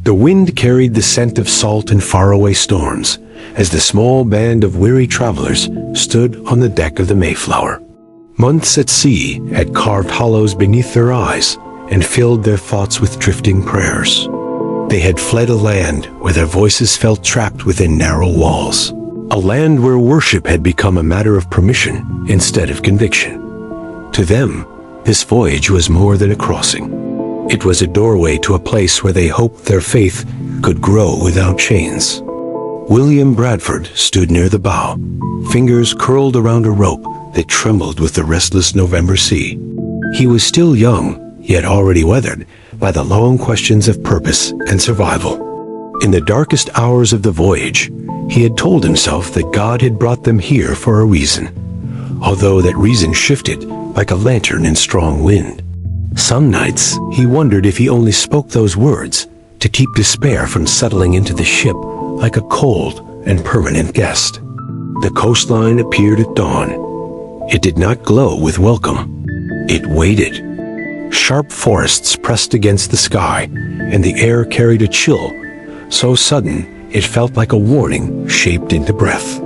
The wind carried the scent of salt and faraway storms as the small band of weary travelers stood on the deck of the Mayflower. Months at sea had carved hollows beneath their eyes and filled their thoughts with drifting prayers. They had fled a land where their voices felt trapped within narrow walls. A land where worship had become a matter of permission instead of conviction. To them, this voyage was more than a crossing. It was a doorway to a place where they hoped their faith could grow without chains. William Bradford stood near the bow, fingers curled around a rope that trembled with the restless November sea. He was still young, yet already weathered by the long questions of purpose and survival. In the darkest hours of the voyage, he had told himself that God had brought them here for a reason, although that reason shifted like a lantern in strong wind. Some nights, he wondered if he only spoke those words to keep despair from settling into the ship like a cold and permanent guest. The coastline appeared at dawn. It did not glow with welcome. It waited. Sharp forests pressed against the sky, and the air carried a chill, so sudden it felt like a warning shaped into breath.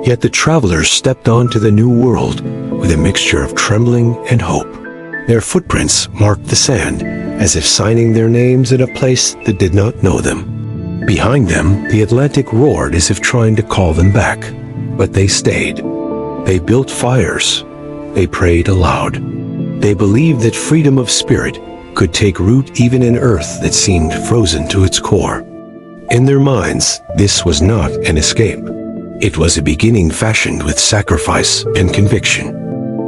Yet the travelers stepped onto the new world with a mixture of trembling and hope. Their footprints marked the sand, as if signing their names in a place that did not know them. Behind them, the Atlantic roared as if trying to call them back. But they stayed. They built fires. They prayed aloud. They believed that freedom of spirit could take root even in earth that seemed frozen to its core. In their minds, this was not an escape. It was a beginning fashioned with sacrifice and conviction.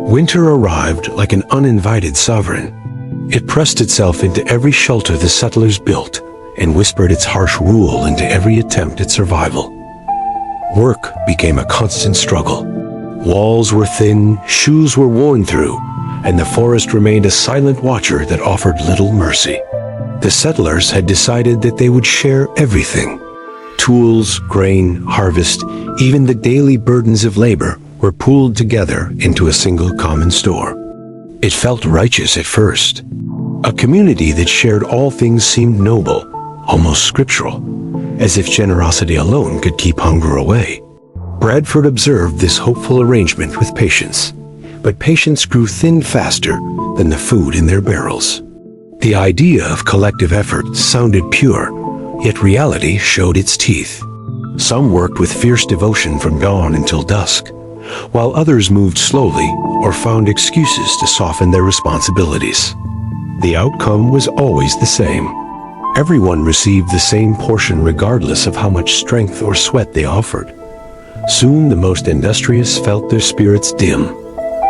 Winter arrived like an uninvited sovereign. It pressed itself into every shelter the settlers built and whispered its harsh rule into every attempt at survival. Work became a constant struggle. Walls were thin, shoes were worn through, and the forest remained a silent watcher that offered little mercy. The settlers had decided that they would share everything. Tools, grain, harvest, even the daily burdens of labor were pooled together into a single common store. It felt righteous at first. A community that shared all things seemed noble, almost scriptural, as if generosity alone could keep hunger away. Bradford observed this hopeful arrangement with patience, but patience grew thin faster than the food in their barrels. The idea of collective effort sounded pure, yet reality showed its teeth. Some worked with fierce devotion from dawn until dusk, while others moved slowly or found excuses to soften their responsibilities. The outcome was always the same. Everyone received the same portion regardless of how much strength or sweat they offered. Soon the most industrious felt their spirits dim.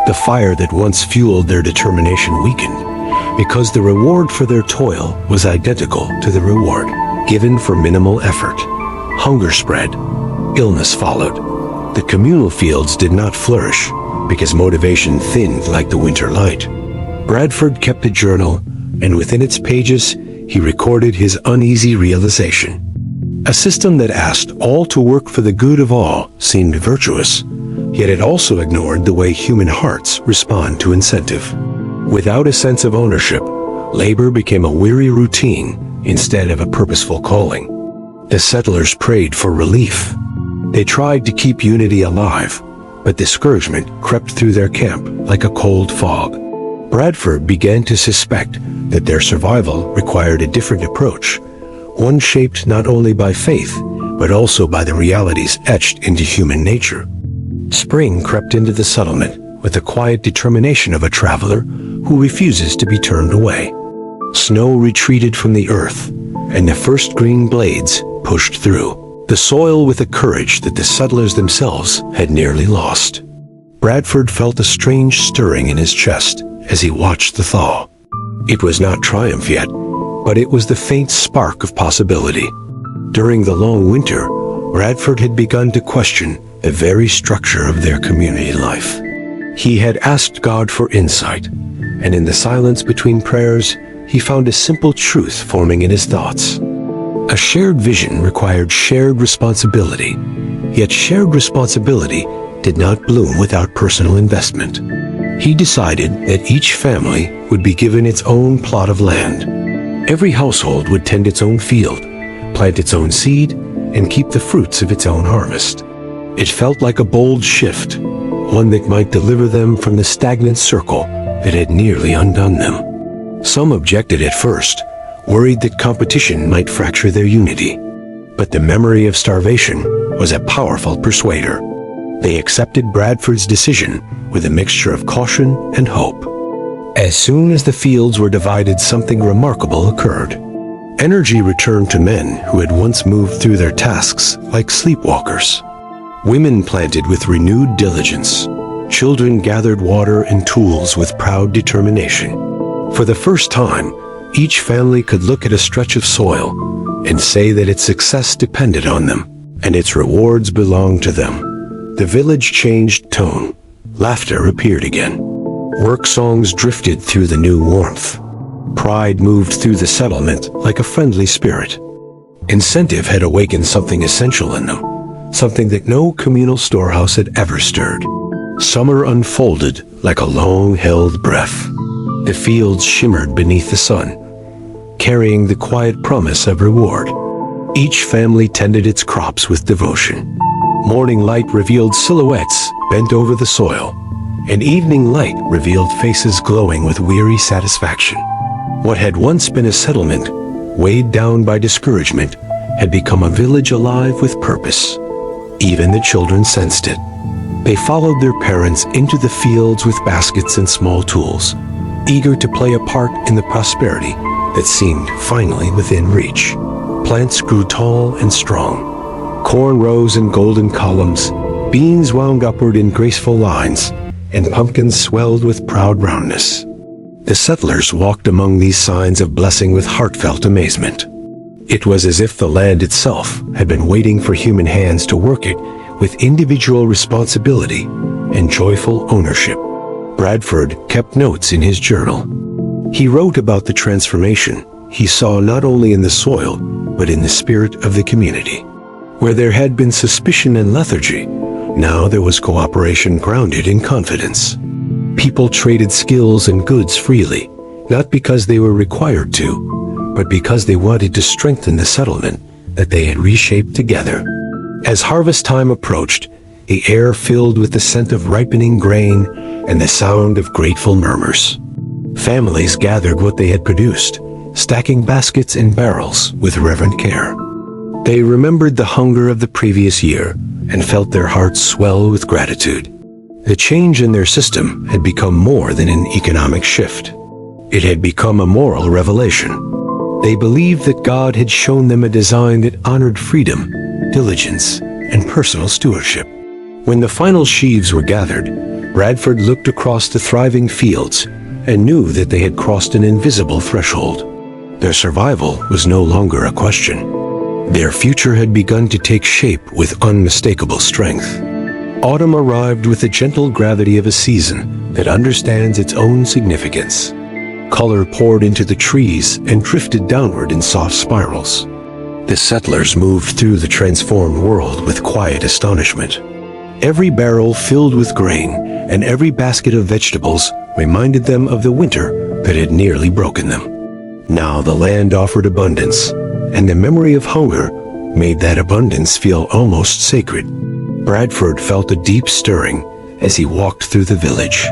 The fire that once fueled their determination weakened, because the reward for their toil was identical to the reward given for minimal effort. Hunger spread. Illness followed. The communal fields did not flourish because motivation thinned like the winter light. Bradford kept a journal, and within its pages, he recorded his uneasy realization. A system that asked all to work for the good of all seemed virtuous, yet it also ignored the way human hearts respond to incentive. Without a sense of ownership, labor became a weary routine instead of a purposeful calling. The settlers prayed for relief. They tried to keep unity alive, but discouragement crept through their camp like a cold fog. Bradford began to suspect that their survival required a different approach, one shaped not only by faith, but also by the realities etched into human nature. Spring crept into the settlement with the quiet determination of a traveler who refuses to be turned away. Snow retreated from the earth, and the first green blades pushed through, the soil with a courage that the settlers themselves had nearly lost. Bradford felt a strange stirring in his chest as he watched the thaw. It was not triumph yet, but it was the faint spark of possibility. During the long winter, Bradford had begun to question the very structure of their community life. He had asked God for insight, and in the silence between prayers, he found a simple truth forming in his thoughts. A shared vision required shared responsibility, yet shared responsibility did not bloom without personal investment. He decided that each family would be given its own plot of land. Every household would tend its own field, plant its own seed and keep the fruits of its own harvest. It felt like a bold shift, one that might deliver them from the stagnant circle that had nearly undone them. Some objected at first, worried that competition might fracture their unity. But the memory of starvation was a powerful persuader. They accepted Bradford's decision with a mixture of caution and hope. As soon as the fields were divided, something remarkable occurred. Energy returned to men who had once moved through their tasks like sleepwalkers. Women planted with renewed diligence. Children gathered water and tools with proud determination. For the first time, each family could look at a stretch of soil and say that its success depended on them, and its rewards belonged to them. The village changed tone. Laughter appeared again. Work songs drifted through the new warmth. Pride moved through the settlement like a friendly spirit. Incentive had awakened something essential in them, something that no communal storehouse had ever stirred. Summer unfolded like a long-held breath. The fields shimmered beneath the sun, carrying the quiet promise of reward. Each family tended its crops with devotion. Morning light revealed silhouettes bent over the soil, and evening light revealed faces glowing with weary satisfaction. What had once been a settlement, weighed down by discouragement, had become a village alive with purpose. Even the children sensed it. They followed their parents into the fields with baskets and small tools, eager to play a part in the prosperity that seemed finally within reach. Plants grew tall and strong. Corn rose in golden columns, beans wound upward in graceful lines, and pumpkins swelled with proud roundness. The settlers walked among these signs of blessing with heartfelt amazement. It was as if the land itself had been waiting for human hands to work it with individual responsibility and joyful ownership. Bradford kept notes in his journal. He wrote about the transformation he saw not only in the soil, but in the spirit of the community. Where there had been suspicion and lethargy, now there was cooperation grounded in confidence. People traded skills and goods freely, not because they were required to, but because they wanted to strengthen the settlement that they had reshaped together. As harvest time approached, the air filled with the scent of ripening grain and the sound of grateful murmurs. Families gathered what they had produced, stacking baskets and barrels with reverent care. They remembered the hunger of the previous year and felt their hearts swell with gratitude. The change in their system had become more than an economic shift. It had become a moral revelation. They believed that God had shown them a design that honored freedom, diligence, and personal stewardship. When the final sheaves were gathered, Bradford looked across the thriving fields and knew that they had crossed an invisible threshold. Their survival was no longer a question. Their future had begun to take shape with unmistakable strength. Autumn arrived with the gentle gravity of a season that understands its own significance. Color poured into the trees and drifted downward in soft spirals. The settlers moved through the transformed world with quiet astonishment. Every barrel filled with grain and every basket of vegetables reminded them of the winter that had nearly broken them. Now the land offered abundance, and the memory of hunger made that abundance feel almost sacred. Bradford felt a deep stirring as he walked through the village.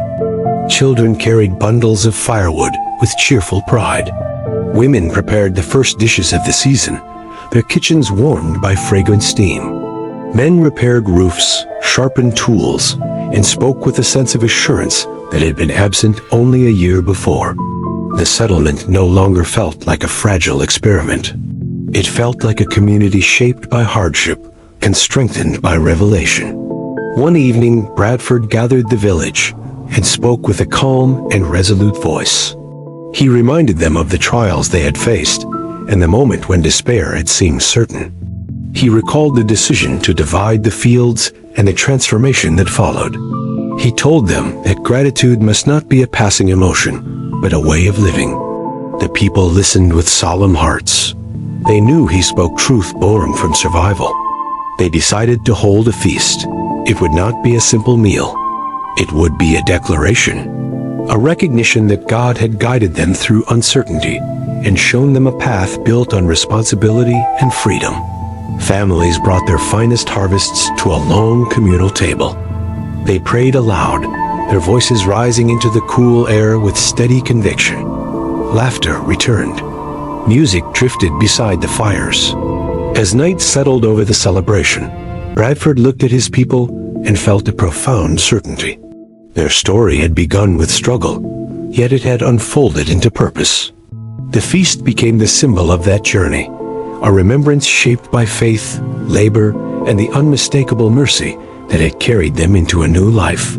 Children carried bundles of firewood with cheerful pride. Women prepared the first dishes of the season, their kitchens warmed by fragrant steam. Men repaired roofs, sharpened tools, and spoke with a sense of assurance that had been absent only a year before. The settlement no longer felt like a fragile experiment. It felt like a community shaped by hardship and strengthened by revelation. One evening, Bradford gathered the village and spoke with a calm and resolute voice. He reminded them of the trials they had faced and the moment when despair had seemed certain. He recalled the decision to divide the fields and the transformation that followed. He told them that gratitude must not be a passing emotion, but a way of living. The people listened with solemn hearts. They knew he spoke truth born from survival. They decided to hold a feast. It would not be a simple meal. It would be a declaration, a recognition that God had guided them through uncertainty and shown them a path built on responsibility and freedom. Families brought their finest harvests to a long communal table. They prayed aloud, their voices rising into the cool air with steady conviction. Laughter returned. Music drifted beside the fires. As night settled over the celebration, Bradford looked at his people and felt a profound certainty. Their story had begun with struggle, yet it had unfolded into purpose. The feast became the symbol of that journey, a remembrance shaped by faith, labor, and the unmistakable mercy that had carried them into a new life.